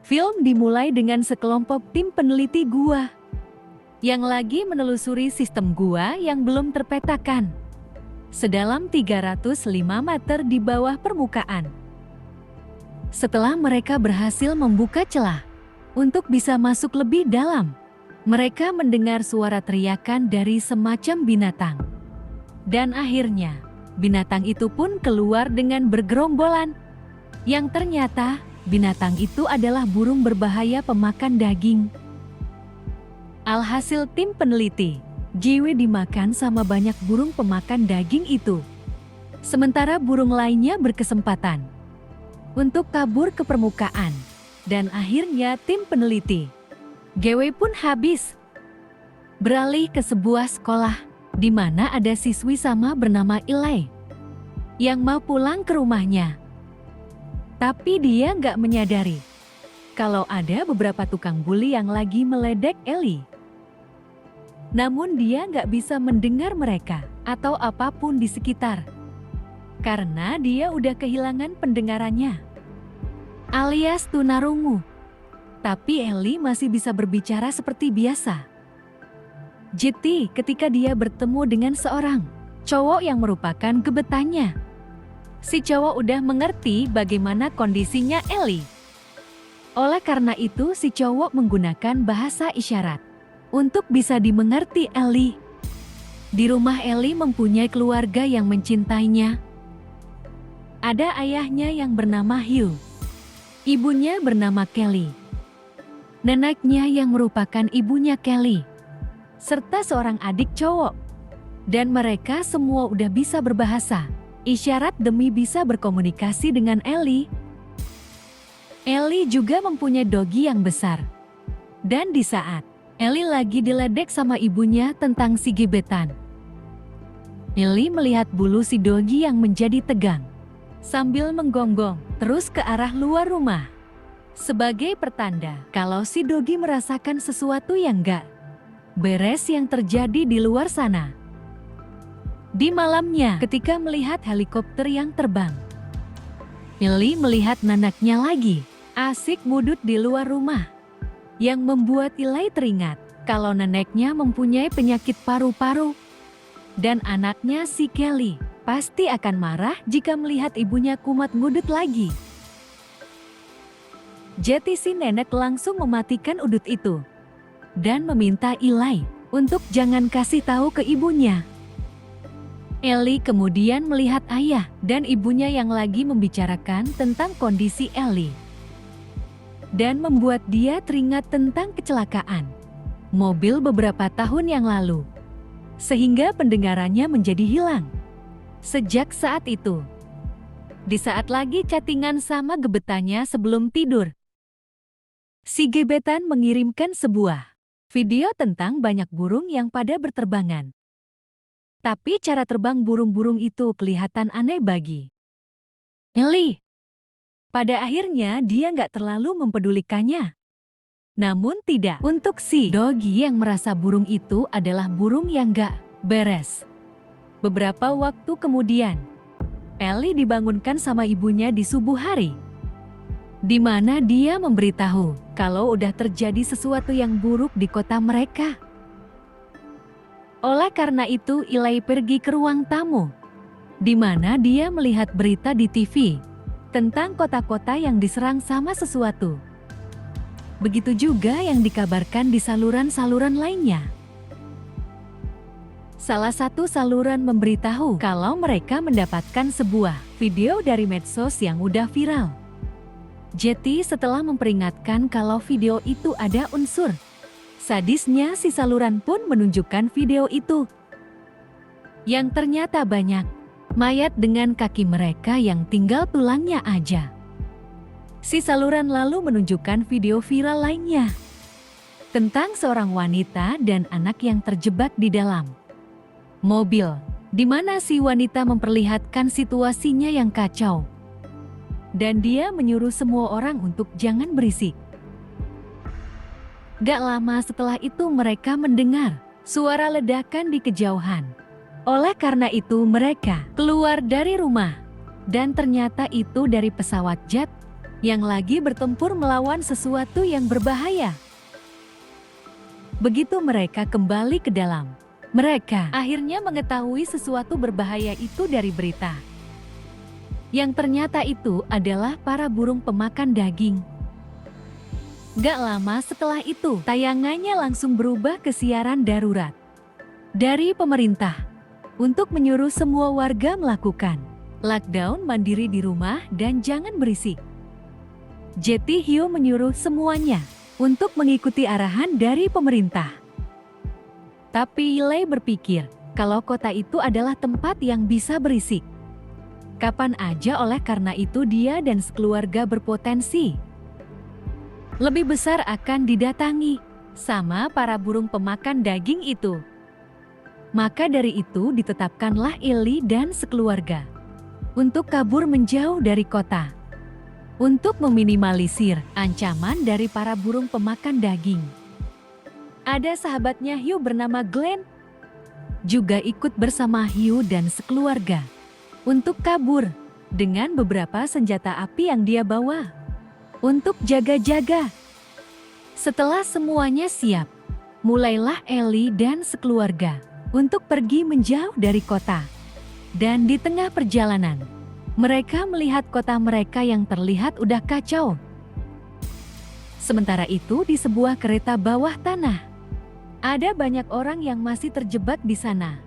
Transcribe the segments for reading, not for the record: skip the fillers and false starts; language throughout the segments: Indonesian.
Film dimulai dengan sekelompok tim peneliti gua yang lagi menelusuri sistem gua yang belum terpetakan sedalam 305 meter di bawah permukaan. Setelah mereka berhasil membuka celah untuk bisa masuk lebih dalam, mereka mendengar suara teriakan dari semacam binatang. Dan akhirnya, binatang itu pun keluar dengan bergerombolan. Yang ternyata, binatang itu adalah burung berbahaya pemakan daging. Alhasil tim peneliti, JW dimakan sama banyak burung pemakan daging itu. Sementara burung lainnya berkesempatan untuk kabur ke permukaan. Dan akhirnya tim peneliti, GW pun habis. Beralih ke sebuah sekolah, di mana ada siswi sama bernama Eli yang mau pulang ke rumahnya. Tapi dia nggak menyadari kalau ada beberapa tukang bully yang lagi meledek Eli. Namun dia nggak bisa mendengar mereka atau apapun di sekitar, karena dia udah kehilangan pendengarannya, alias tunarungu. Tapi Eli masih bisa berbicara seperti biasa. JT ketika dia bertemu dengan seorang cowok yang merupakan gebetannya. Si cowok udah mengerti bagaimana kondisinya Eli. Oleh karena itu si cowok menggunakan bahasa isyarat untuk bisa dimengerti Eli. Di rumah Eli mempunyai keluarga yang mencintainya. Ada ayahnya yang bernama Hugh, ibunya bernama Kelly, neneknya yang merupakan ibunya Kelly, serta seorang adik cowok. Dan mereka semua udah bisa berbahasa isyarat demi bisa berkomunikasi dengan Eli. Eli juga mempunyai dogi yang besar. Dan di saat Eli lagi diledek sama ibunya tentang si gebetan, Eli melihat bulu si dogi yang menjadi tegang sambil menggonggong terus ke arah luar rumah, sebagai pertanda kalau si dogi merasakan sesuatu yang gak beres yang terjadi di luar sana. Di malamnya, ketika melihat helikopter yang terbang, Eli melihat neneknya lagi asik mudut di luar rumah, yang membuat Eli teringat kalau neneknya mempunyai penyakit paru-paru. Dan anaknya si Kelly pasti akan marah jika melihat ibunya kumat ngudut lagi. Jadi si nenek langsung mematikan udut itu dan meminta Eli untuk jangan kasih tahu ke ibunya. Eli kemudian melihat ayah dan ibunya yang lagi membicarakan tentang kondisi Eli, dan membuat dia teringat tentang kecelakaan mobil beberapa tahun yang lalu, sehingga pendengarannya menjadi hilang. Sejak saat itu, di saat lagi chattingan sama gebetannya sebelum tidur, si gebetan mengirimkan sebuah video tentang banyak burung yang pada berterbangan. Tapi cara terbang burung-burung itu kelihatan aneh bagi Eli. Pada akhirnya dia nggak terlalu mempedulikannya. Namun tidak untuk si dogi yang merasa burung itu adalah burung yang nggak beres. Beberapa waktu kemudian, Eli dibangunkan sama ibunya di subuh hari, di mana dia memberitahu kalau udah terjadi sesuatu yang buruk di kota mereka. Oleh karena itu Eli pergi ke ruang tamu, di mana dia melihat berita di TV tentang kota-kota yang diserang sama sesuatu. Begitu juga yang dikabarkan di saluran-saluran lainnya. Salah satu saluran memberitahu kalau mereka mendapatkan sebuah video dari medsos yang udah viral. Jadi setelah memperingatkan kalau video itu ada unsur sadisnya, si saluran pun menunjukkan video itu, yang ternyata banyak mayat dengan kaki mereka yang tinggal tulangnya aja. Si saluran lalu menunjukkan video viral lainnya tentang seorang wanita dan anak yang terjebak di dalam mobil, di mana si wanita memperlihatkan situasinya yang kacau. Dan dia menyuruh semua orang untuk jangan berisik. Gak lama setelah itu mereka mendengar suara ledakan di kejauhan. Oleh karena itu mereka keluar dari rumah. Dan ternyata itu dari pesawat jet yang lagi bertempur melawan sesuatu yang berbahaya. Begitu mereka kembali ke dalam, mereka akhirnya mengetahui sesuatu berbahaya itu dari berita. Yang ternyata itu adalah para burung pemakan daging. Gak lama setelah itu, tayangannya langsung berubah ke siaran darurat dari pemerintah untuk menyuruh semua warga melakukan lockdown mandiri di rumah dan jangan berisik. Jetty Hyo menyuruh semuanya untuk mengikuti arahan dari pemerintah. Tapi Lee berpikir kalau kota itu adalah tempat yang bisa berisik kapan aja, oleh karena itu dia dan sekeluarga berpotensi lebih besar akan didatangi sama para burung pemakan daging itu. Maka dari itu ditetapkanlah Lee dan sekeluarga untuk kabur menjauh dari kota untuk meminimalisir ancaman dari para burung pemakan daging. Ada sahabatnya Hyo bernama Glenn juga ikut bersama Hyo dan sekeluarga untuk kabur dengan beberapa senjata api yang dia bawa untuk jaga-jaga. Setelah semuanya siap, mulailah Ellie dan sekeluarga untuk pergi menjauh dari kota. Dan di tengah perjalanan, mereka melihat kota mereka yang terlihat udah kacau. Sementara itu di sebuah kereta bawah tanah, ada banyak orang yang masih terjebak di sana.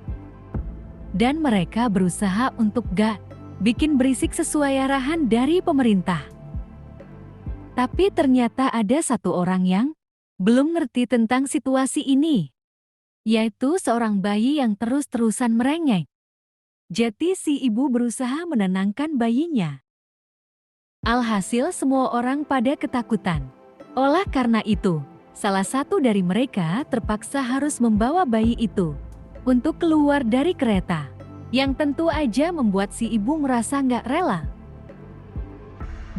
Dan mereka berusaha untuk gak bikin berisik sesuai arahan dari pemerintah. Tapi ternyata ada satu orang yang belum ngerti tentang situasi ini, yaitu seorang bayi yang terus-terusan merengek. Jadi si ibu berusaha menenangkan bayinya. Alhasil semua orang pada ketakutan. Oleh karena itu, salah satu dari mereka terpaksa harus membawa bayi itu untuk keluar dari kereta, yang tentu aja membuat si ibu merasa nggak rela.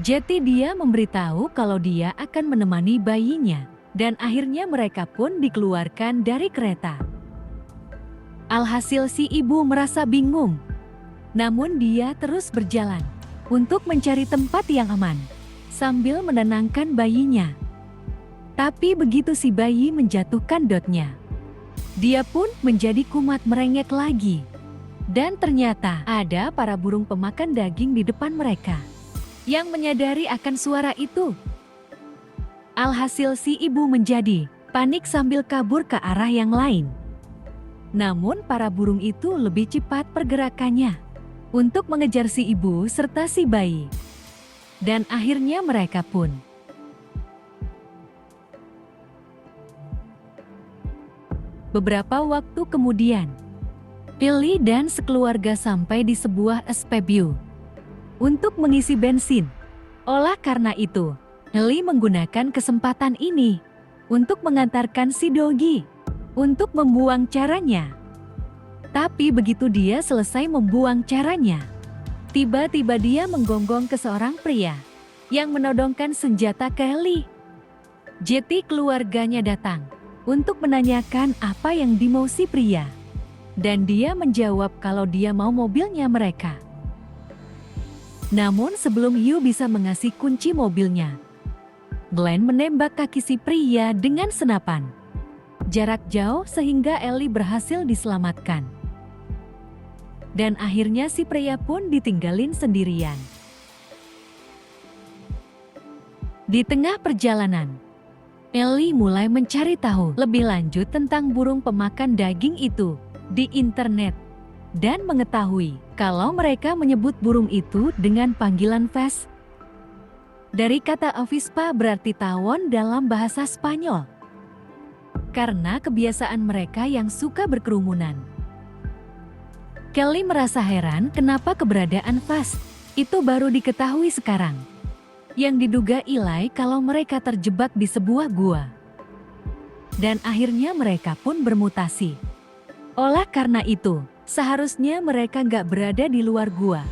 Jadi dia memberitahu kalau dia akan menemani bayinya, dan akhirnya mereka pun dikeluarkan dari kereta. Alhasil si ibu merasa bingung, namun dia terus berjalan untuk mencari tempat yang aman, sambil menenangkan bayinya. Tapi begitu si bayi menjatuhkan dotnya, dia pun menjadi kumat merengek lagi. Dan ternyata ada para burung pemakan daging di depan mereka yang menyadari akan suara itu. Alhasil si ibu menjadi panik sambil kabur ke arah yang lain. Namun para burung itu lebih cepat pergerakannya untuk mengejar si ibu serta si bayi. Dan akhirnya mereka pun beberapa waktu kemudian, Billy dan sekeluarga sampai di sebuah SPBU untuk mengisi bensin. Oleh karena itu, Billy menggunakan kesempatan ini untuk mengantarkan si Doggy untuk membuang caranya. Tapi begitu dia selesai membuang caranya, tiba-tiba dia menggonggong ke seorang pria yang menodongkan senjata ke Billy. Jadi keluarganya datang untuk menanyakan apa yang dimau si pria. Dan dia menjawab kalau dia mau mobilnya mereka. Namun sebelum Hyo bisa mengasih kunci mobilnya, Glenn menembak kaki si pria dengan senapan jarak jauh sehingga Ellie berhasil diselamatkan. Dan akhirnya si pria pun ditinggalin sendirian. Di tengah perjalanan, Ellie mulai mencari tahu lebih lanjut tentang burung pemakan daging itu di internet dan mengetahui kalau mereka menyebut burung itu dengan panggilan Ves. Dari kata avispa berarti tawon dalam bahasa Spanyol. Karena kebiasaan mereka yang suka berkerumunan. Kelly merasa heran kenapa keberadaan Ves itu baru diketahui sekarang. Yang diduga Eli kalau mereka terjebak di sebuah gua. Dan akhirnya mereka pun bermutasi. Oleh karena itu, seharusnya mereka gak berada di luar gua.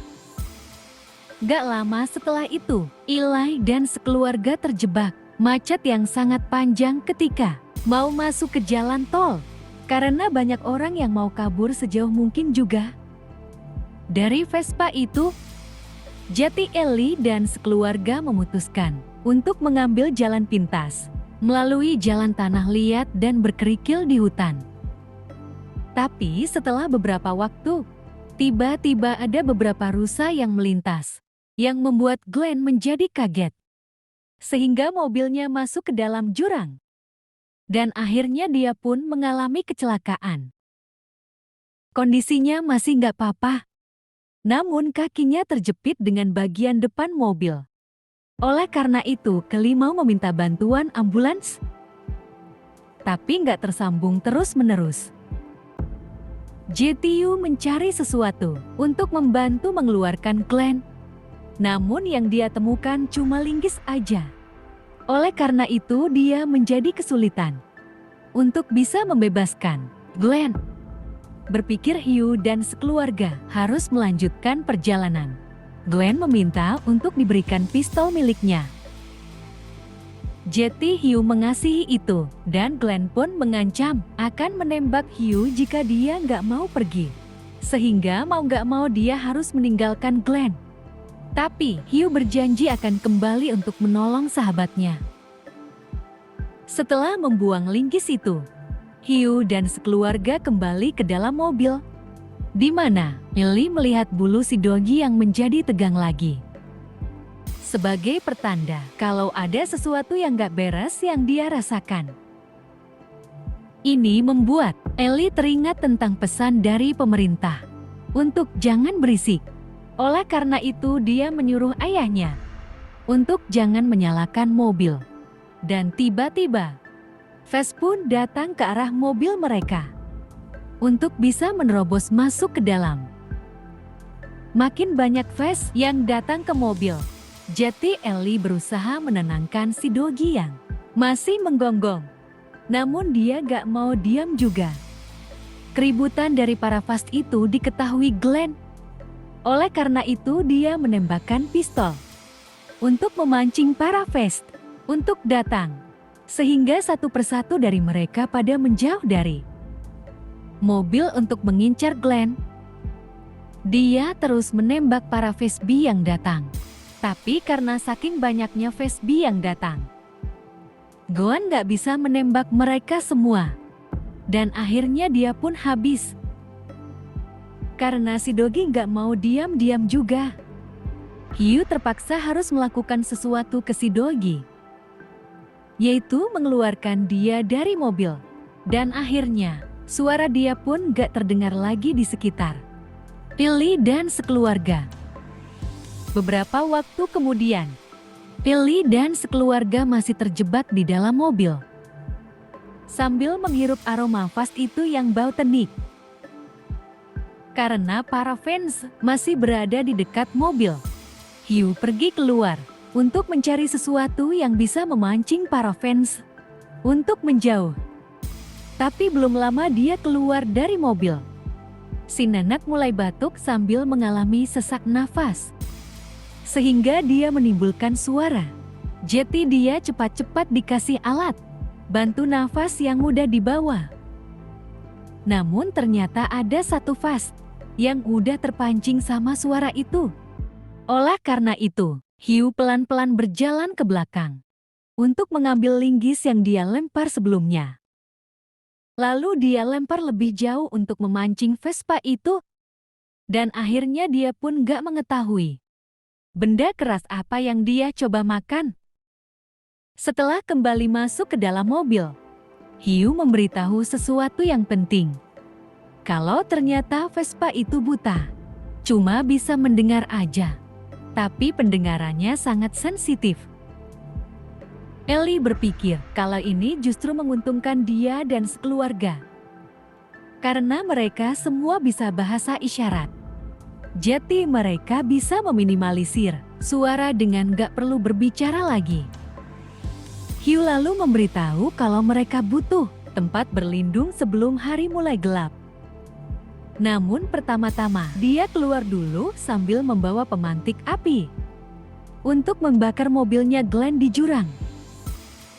Gak lama setelah itu, Eli dan sekeluarga terjebak macet yang sangat panjang ketika mau masuk ke jalan tol. Karena banyak orang yang mau kabur sejauh mungkin juga dari Vespa itu. Jadi Ellie dan sekeluarga memutuskan untuk mengambil jalan pintas, melalui jalan tanah liat dan berkerikil di hutan. Tapi setelah beberapa waktu, tiba-tiba ada beberapa rusa yang melintas, yang membuat Glenn menjadi kaget. Sehingga mobilnya masuk ke dalam jurang. Dan akhirnya dia pun mengalami kecelakaan. Kondisinya masih nggak apa-apa. Namun kakinya terjepit dengan bagian depan mobil. Oleh karena itu, Kelly mau meminta bantuan ambulans. Tapi nggak tersambung terus-menerus. JTU mencari sesuatu untuk membantu mengeluarkan Glenn. Namun yang dia temukan cuma linggis aja. Oleh karena itu dia menjadi kesulitan untuk bisa membebaskan Glenn. Berpikir Hugh dan sekeluarga harus melanjutkan perjalanan. Glenn meminta untuk diberikan pistol miliknya. Hugh mengasihi itu, dan Glenn pun mengancam akan menembak Hugh jika dia nggak mau pergi. Sehingga mau nggak mau dia harus meninggalkan Glenn. Tapi Hugh berjanji akan kembali untuk menolong sahabatnya. Setelah membuang linggis itu, Hugh dan sekeluarga kembali ke dalam mobil, di mana Ellie melihat bulu si Doggy yang menjadi tegang lagi. Sebagai pertanda kalau ada sesuatu yang gak beres yang dia rasakan. Ini membuat Ellie teringat tentang pesan dari pemerintah untuk jangan berisik. Oleh karena itu dia menyuruh ayahnya untuk jangan menyalakan mobil. Dan tiba-tiba Vess pun datang ke arah mobil mereka untuk bisa menerobos masuk ke dalam. Makin banyak Vess yang datang ke mobil. Jadi Ellie berusaha menenangkan si Doggy yang masih menggonggong. Namun dia gak mau diam juga. Keributan dari para Vess itu diketahui Glenn. Oleh karena itu dia menembakkan pistol untuk memancing para Vess untuk datang. Sehingga satu persatu dari mereka pada menjauh dari mobil untuk mengincar Glenn. Dia terus menembak para Vessby yang datang. Tapi karena saking banyaknya Vessby yang datang, Glenn gak bisa menembak mereka semua. Dan akhirnya dia pun habis. Karena si Doggy gak mau diam-diam juga. Hugh terpaksa harus melakukan sesuatu ke si Doggy, yaitu mengeluarkan dia dari mobil. Dan akhirnya, suara dia pun gak terdengar lagi di sekitar Ellie dan sekeluarga. Beberapa waktu kemudian, Ellie dan sekeluarga masih terjebak di dalam mobil, sambil menghirup aroma Vess itu yang bau tenik. Karena para fans masih berada di dekat mobil, Hugh pergi keluar untuk mencari sesuatu yang bisa memancing para fans untuk menjauh. Tapi belum lama dia keluar dari mobil. Si nenek mulai batuk sambil mengalami sesak nafas. Sehingga dia menimbulkan suara. Jadi dia cepat-cepat dikasih alat bantu nafas yang mudah dibawa. Namun ternyata ada satu Vess yang udah terpancing sama suara itu. Oleh karena itu, Hugh pelan-pelan berjalan ke belakang untuk mengambil linggis yang dia lempar sebelumnya. Lalu dia lempar lebih jauh untuk memancing Vespa itu. Dan akhirnya dia pun gak mengetahui benda keras apa yang dia coba makan. Setelah kembali masuk ke dalam mobil, Hugh memberitahu sesuatu yang penting. Kalau ternyata Vespa itu buta, cuma bisa mendengar aja. Tapi pendengarannya sangat sensitif. Ellie berpikir kalau ini justru menguntungkan dia dan sekeluarga. Karena mereka semua bisa bahasa isyarat. Jadi mereka bisa meminimalisir suara dengan gak perlu berbicara lagi. Hugh lalu memberitahu kalau mereka butuh tempat berlindung sebelum hari mulai gelap. Namun pertama-tama dia keluar dulu sambil membawa pemantik api untuk membakar mobilnya Glenn di jurang.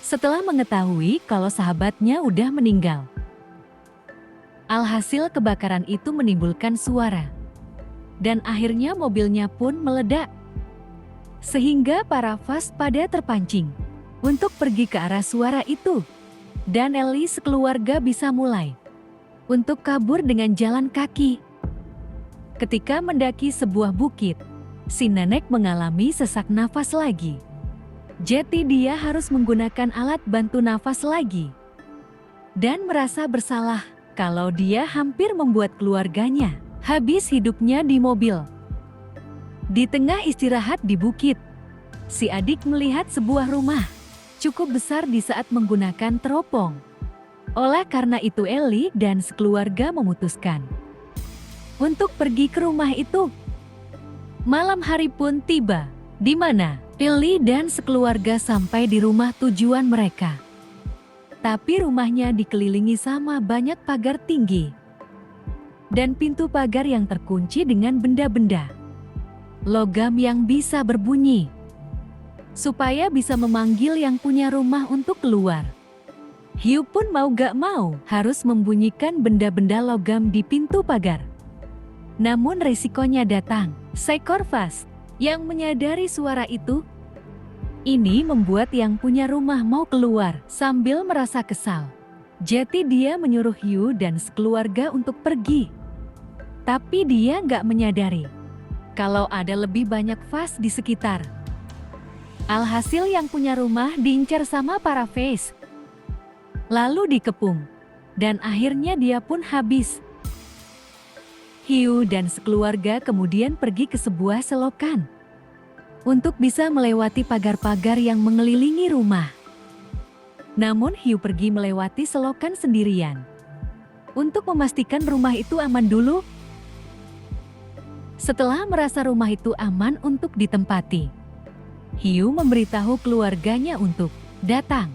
Setelah mengetahui kalau sahabatnya udah meninggal. Alhasil kebakaran itu menimbulkan suara. Dan akhirnya mobilnya pun meledak. Sehingga para waspada terpancing untuk pergi ke arah suara itu. Dan Ellie sekeluarga bisa mulai untuk kabur dengan jalan kaki. Ketika mendaki sebuah bukit, si nenek mengalami sesak nafas lagi. Jadi dia harus menggunakan alat bantu nafas lagi. Dan merasa bersalah kalau dia hampir membuat keluarganya habis hidupnya di mobil. Di tengah istirahat di bukit, si adik melihat sebuah rumah cukup besar di saat menggunakan teropong. Oleh karena itu Ellie dan sekeluarga memutuskan untuk pergi ke rumah itu. Malam hari pun tiba, di mana Ellie dan sekeluarga sampai di rumah tujuan mereka. Tapi rumahnya dikelilingi sama banyak pagar tinggi dan pintu pagar yang terkunci dengan benda-benda logam yang bisa berbunyi, supaya bisa memanggil yang punya rumah untuk keluar. Hiu pun mau gak mau harus membunyikan benda-benda logam di pintu pagar. Namun risikonya datang, seekor vas yang menyadari suara itu. Ini membuat yang punya rumah mau keluar sambil merasa kesal. Jadi dia menyuruh Hiu dan sekeluarga untuk pergi. Tapi dia gak menyadari kalau ada lebih banyak vas di sekitar. Alhasil yang punya rumah diincar sama para vas, lalu dikepung, dan akhirnya dia pun habis. Hiu dan sekeluarga kemudian pergi ke sebuah selokan untuk bisa melewati pagar-pagar yang mengelilingi rumah. Namun Hiu pergi melewati selokan sendirian untuk memastikan rumah itu aman dulu. Setelah merasa rumah itu aman untuk ditempati, Hiu memberitahu keluarganya untuk datang.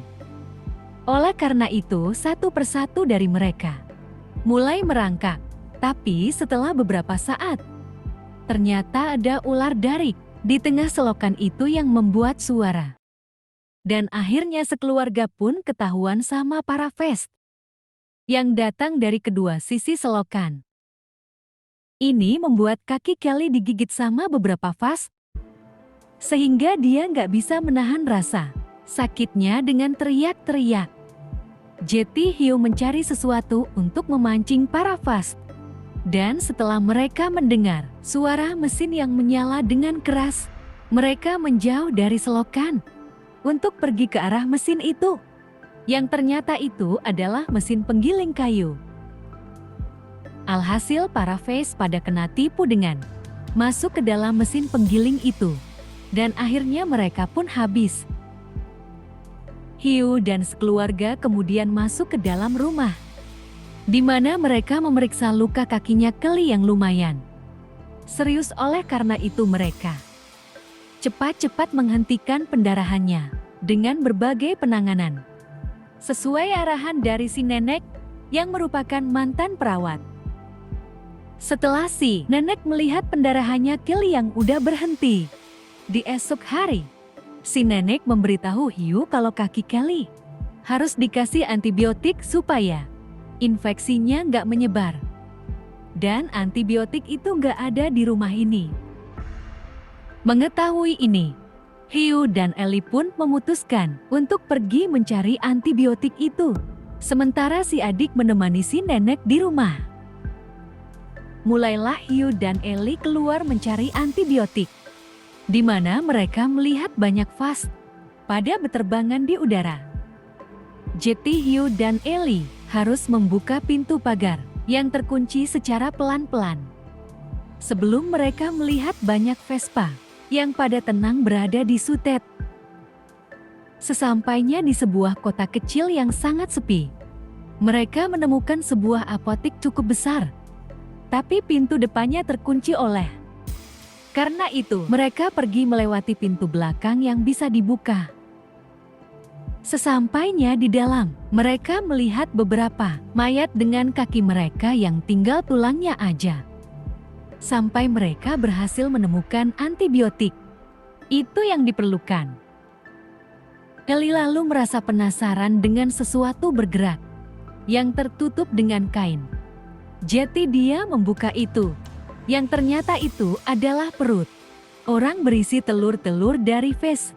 Oleh karena itu, satu persatu dari mereka mulai merangkak. Tapi setelah beberapa saat, ternyata ada ular darik di tengah selokan itu yang membuat suara. Dan akhirnya sekeluarga pun ketahuan sama para vas yang datang dari kedua sisi selokan. Ini membuat kaki Kelly digigit sama beberapa vas, sehingga dia nggak bisa menahan rasa sakitnya dengan teriak-teriak. Jadi Hiu mencari sesuatu untuk memancing para vas. Dan setelah mereka mendengar suara mesin yang menyala dengan keras, mereka menjauh dari selokan untuk pergi ke arah mesin itu. Yang ternyata itu adalah mesin penggiling kayu. Alhasil para vas pada kena tipu dengan masuk ke dalam mesin penggiling itu. Dan akhirnya mereka pun habis. Hiu dan sekeluarga kemudian masuk ke dalam rumah, di mana mereka memeriksa luka kakinya Kelly yang lumayan serius. Oleh karena itu mereka cepat-cepat menghentikan pendarahannya dengan berbagai penanganan sesuai arahan dari si nenek yang merupakan mantan perawat. Setelah si nenek melihat pendarahannya Kelly yang udah berhenti, di esok hari, si nenek memberitahu Hiu kalau kaki Kelly harus dikasih antibiotik supaya infeksinya nggak menyebar. Dan antibiotik itu nggak ada di rumah ini. Mengetahui ini, Hiu dan Ellie pun memutuskan untuk pergi mencari antibiotik itu. Sementara si adik menemani si nenek di rumah. Mulailah Hiu dan Ellie keluar mencari antibiotik, di mana mereka melihat banyak vas pada beterbangan di udara. Jadi Hiu dan Ellie harus membuka pintu pagar yang terkunci secara pelan-pelan. Sebelum mereka melihat banyak Vespa yang pada tenang berada di sutet. Sesampainya di sebuah kota kecil yang sangat sepi, mereka menemukan sebuah apotik cukup besar. Tapi pintu depannya terkunci oleh. Karena itu, mereka pergi melewati pintu belakang yang bisa dibuka. Sesampainya di dalam, mereka melihat beberapa mayat dengan kaki mereka yang tinggal tulangnya aja. Sampai mereka berhasil menemukan antibiotik. Itu yang diperlukan. Ellie lalu merasa penasaran dengan sesuatu bergerak yang tertutup dengan kain. Jadi dia membuka itu. Yang ternyata itu adalah perut orang berisi telur-telur dari Fes.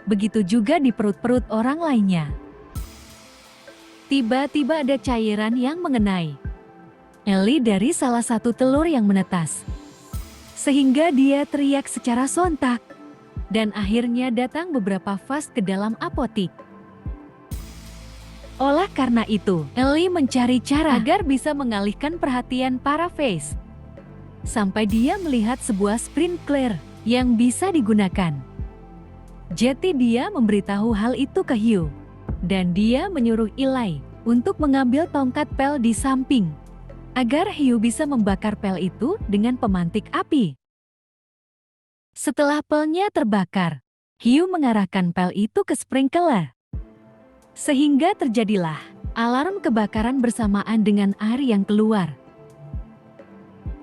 Begitu juga di perut-perut orang lainnya. Tiba-tiba ada cairan yang mengenai Ellie dari salah satu telur yang menetas. Sehingga dia teriak secara sontak. Dan akhirnya datang beberapa vas ke dalam apotik. Oleh karena itu, Ellie mencari cara agar bisa mengalihkan perhatian para Face. Sampai dia melihat sebuah sprinkler yang bisa digunakan. Jadi dia memberitahu hal itu ke Hugh. Dan dia menyuruh Eli untuk mengambil tongkat pel di samping. Agar Hugh bisa membakar pel itu dengan pemantik api. Setelah pelnya terbakar, Hugh mengarahkan pel itu ke sprinkler. Sehingga terjadilah alarm kebakaran bersamaan dengan air yang keluar.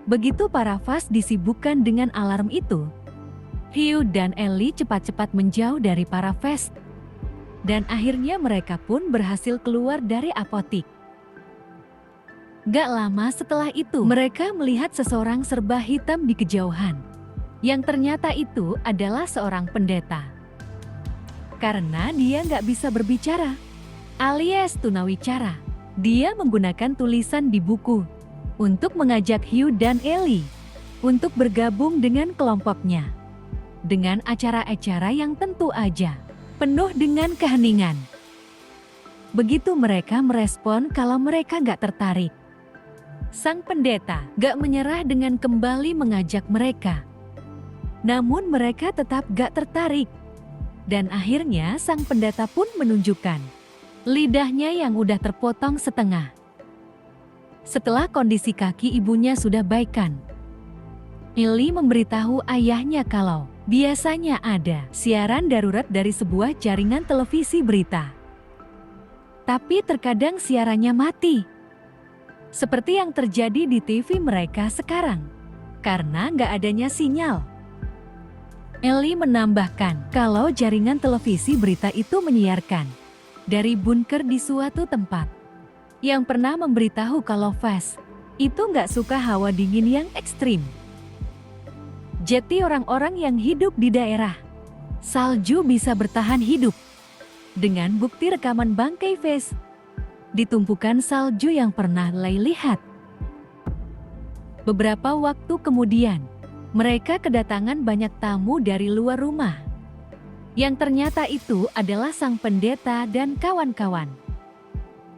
Begitu para vas disibukkan dengan alarm itu, Hugh dan Ellie cepat-cepat menjauh dari para vas. Dan akhirnya mereka pun berhasil keluar dari apotik. Gak lama setelah itu, mereka melihat seseorang serba hitam di kejauhan. Yang ternyata itu adalah seorang pendeta. Karena dia gak bisa berbicara, alias tunawicara. Dia menggunakan tulisan di buku untuk mengajak Hugh dan Ellie untuk bergabung dengan kelompoknya. Dengan acara-acara yang tentu aja penuh dengan keheningan. Begitu mereka merespon kalau mereka gak tertarik. Sang pendeta gak menyerah dengan kembali mengajak mereka. Namun mereka tetap gak tertarik. Dan akhirnya sang pendeta pun menunjukkan lidahnya yang udah terpotong setengah. Setelah kondisi kaki ibunya sudah baikan, Ellie memberitahu ayahnya kalau biasanya ada siaran darurat dari sebuah jaringan televisi berita. Tapi terkadang siarannya mati. Seperti yang terjadi di TV mereka sekarang. Karena nggak adanya sinyal. Ellie menambahkan kalau jaringan televisi berita itu menyiarkan dari bunker di suatu tempat. Yang pernah memberitahu kalau Vas itu nggak suka hawa dingin yang ekstrim. Jadi orang-orang yang hidup di daerah salju bisa bertahan hidup. Dengan bukti rekaman bangkai Vas di tumpukan salju yang pernah Lay lihat. Beberapa waktu kemudian, mereka kedatangan banyak tamu dari luar rumah. Yang ternyata itu adalah sang pendeta dan kawan-kawan.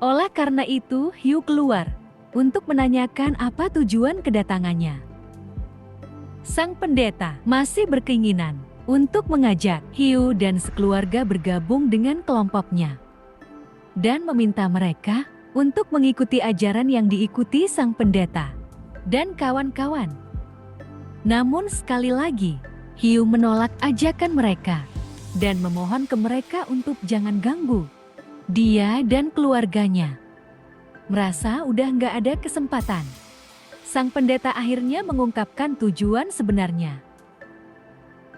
Oleh karena itu, Hugh keluar untuk menanyakan apa tujuan kedatangannya. Sang pendeta masih berkeinginan untuk mengajak Hugh dan sekeluarga bergabung dengan kelompoknya. Dan meminta mereka untuk mengikuti ajaran yang diikuti sang pendeta dan kawan-kawan. Namun sekali lagi, Hugh menolak ajakan mereka dan memohon ke mereka untuk jangan ganggu. Dia dan keluarganya merasa udah nggak ada kesempatan. Sang pendeta akhirnya mengungkapkan tujuan sebenarnya.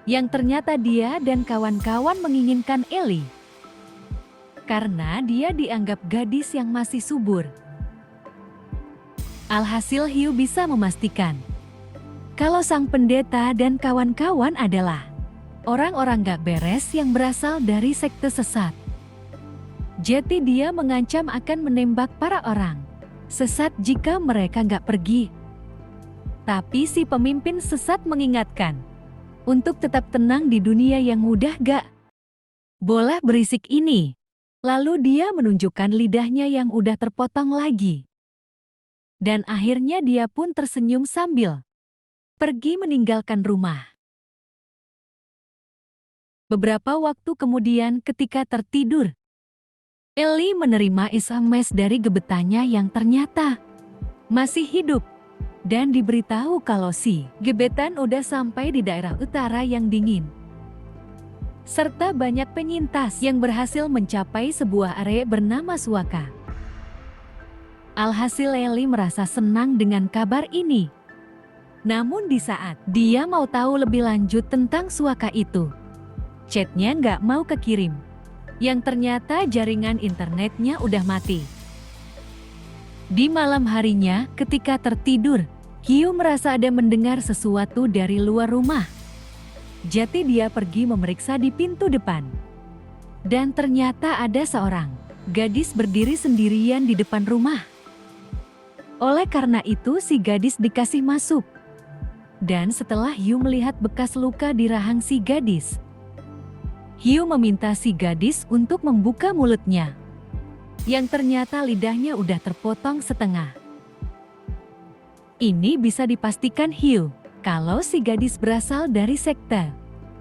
Yang ternyata dia dan kawan-kawan menginginkan Ellie. Karena dia dianggap gadis yang masih subur. Alhasil Hugh bisa memastikan kalau sang pendeta dan kawan-kawan adalah orang-orang gak beres yang berasal dari sekte sesat. Jadi dia mengancam akan menembak para orang sesat jika mereka gak pergi. Tapi si pemimpin sesat mengingatkan untuk tetap tenang di dunia yang mudah gak boleh berisik ini. Lalu dia menunjukkan lidahnya yang udah terpotong lagi. Dan akhirnya dia pun tersenyum sambil pergi meninggalkan rumah. Beberapa waktu kemudian ketika tertidur, Ellie menerima SMS dari gebetannya yang ternyata masih hidup. Dan diberitahu kalau si gebetan udah sampai di daerah utara yang dingin. Serta banyak penyintas yang berhasil mencapai sebuah area bernama Suaka. Alhasil Ellie merasa senang dengan kabar ini. Namun di saat dia mau tahu lebih lanjut tentang Suaka itu, chatnya nggak mau kekirim. Yang ternyata jaringan internetnya udah mati. Di malam harinya ketika tertidur, Hugh merasa ada mendengar sesuatu dari luar rumah. Jadi dia pergi memeriksa di pintu depan. Dan ternyata ada seorang gadis berdiri sendirian di depan rumah. Oleh karena itu si gadis dikasih masuk. Dan setelah Hugh melihat bekas luka di rahang si gadis, Hugh meminta si gadis untuk membuka mulutnya. Yang ternyata lidahnya udah terpotong setengah. Ini bisa dipastikan Hugh kalau si gadis berasal dari sekte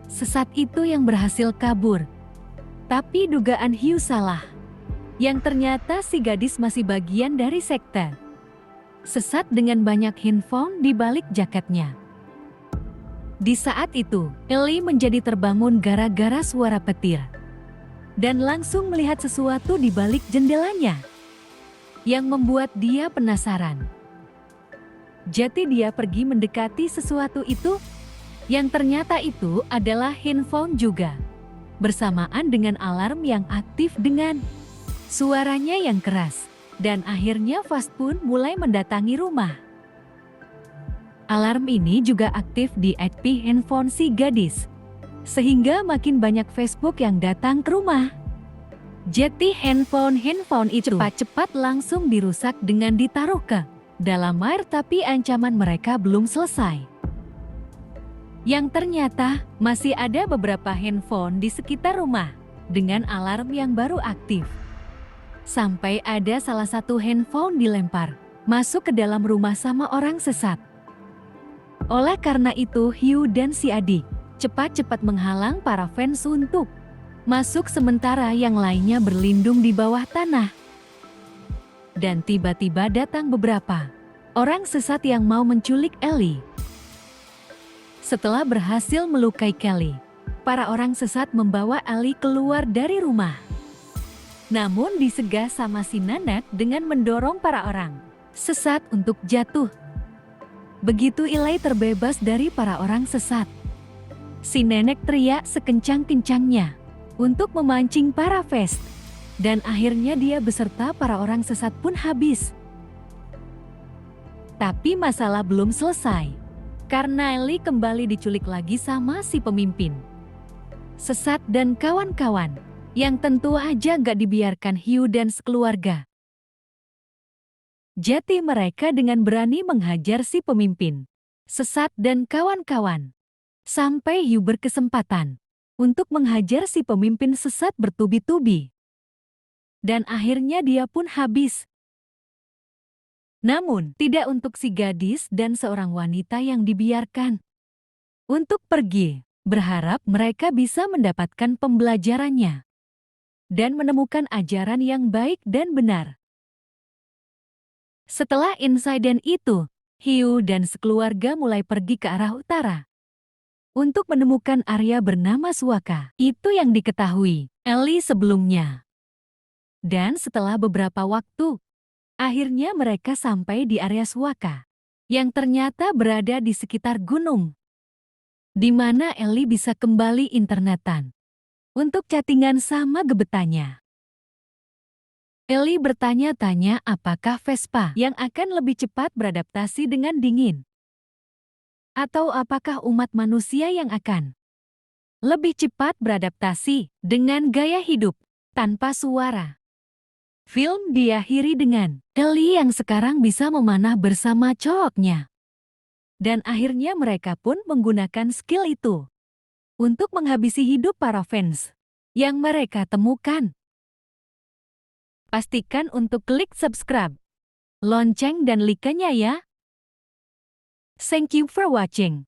sesat itu yang berhasil kabur. Tapi dugaan Hugh salah. Yang ternyata si gadis masih bagian dari sekte sesat dengan banyak handphone di balik jaketnya. Di saat itu, Ellie menjadi terbangun gara-gara suara petir. Dan langsung melihat sesuatu di balik jendelanya. Yang membuat dia penasaran. Jadi dia pergi mendekati sesuatu itu, yang ternyata itu adalah handphone juga. Bersamaan dengan alarm yang aktif dengan suaranya yang keras. Dan akhirnya Fast pun mulai mendatangi rumah. Alarm ini juga aktif di IP handphone si gadis. Sehingga makin banyak Facebook yang datang ke rumah. Jadi handphone itu cepat-cepat langsung dirusak dengan ditaruh ke dalam air, tapi ancaman mereka belum selesai. Yang ternyata masih ada beberapa handphone di sekitar rumah dengan alarm yang baru aktif. Sampai ada salah satu handphone dilempar masuk ke dalam rumah sama orang sesat. Oleh karena itu Hugh dan si adik cepat-cepat menghalang para fans untuk masuk, sementara yang lainnya berlindung di bawah tanah. Dan tiba-tiba datang beberapa orang sesat yang mau menculik Ellie. Setelah berhasil melukai Kelly, para orang sesat membawa Ellie keluar dari rumah. Namun disegah sama si nenek dengan mendorong para orang sesat untuk jatuh. Begitu Ellie terbebas dari para orang sesat, si nenek teriak sekencang-kencangnya untuk memancing para fans. Dan akhirnya dia beserta para orang sesat pun habis. Tapi masalah belum selesai. Karena Ellie kembali diculik lagi sama si pemimpin sesat dan kawan-kawan. Yang tentu aja gak dibiarkan Hugh dan sekeluarga. Jadi mereka dengan berani menghajar si pemimpin sesat dan kawan-kawan. Sampai Hugh berkesempatan untuk menghajar si pemimpin sesat bertubi-tubi. Dan akhirnya dia pun habis. Namun tidak untuk si gadis dan seorang wanita yang dibiarkan untuk pergi, berharap mereka bisa mendapatkan pembelajarannya dan menemukan ajaran yang baik dan benar. Setelah insiden itu, Hugh dan sekeluarga mulai pergi ke arah utara untuk menemukan area bernama Suaka. Itu yang diketahui Ellie sebelumnya. Dan setelah beberapa waktu, akhirnya mereka sampai di area Suaka yang ternyata berada di sekitar gunung, di mana Ellie bisa kembali internetan untuk chattingan sama gebetannya. Ellie bertanya-tanya apakah Vespa yang akan lebih cepat beradaptasi dengan dingin, atau apakah umat manusia yang akan lebih cepat beradaptasi dengan gaya hidup tanpa suara. Film diakhiri dengan Ellie yang sekarang bisa memanah bersama cowoknya. Dan akhirnya mereka pun menggunakan skill itu untuk menghabisi hidup para fans yang mereka temukan. Pastikan untuk klik subscribe, lonceng dan like-nya ya. Thank you for watching.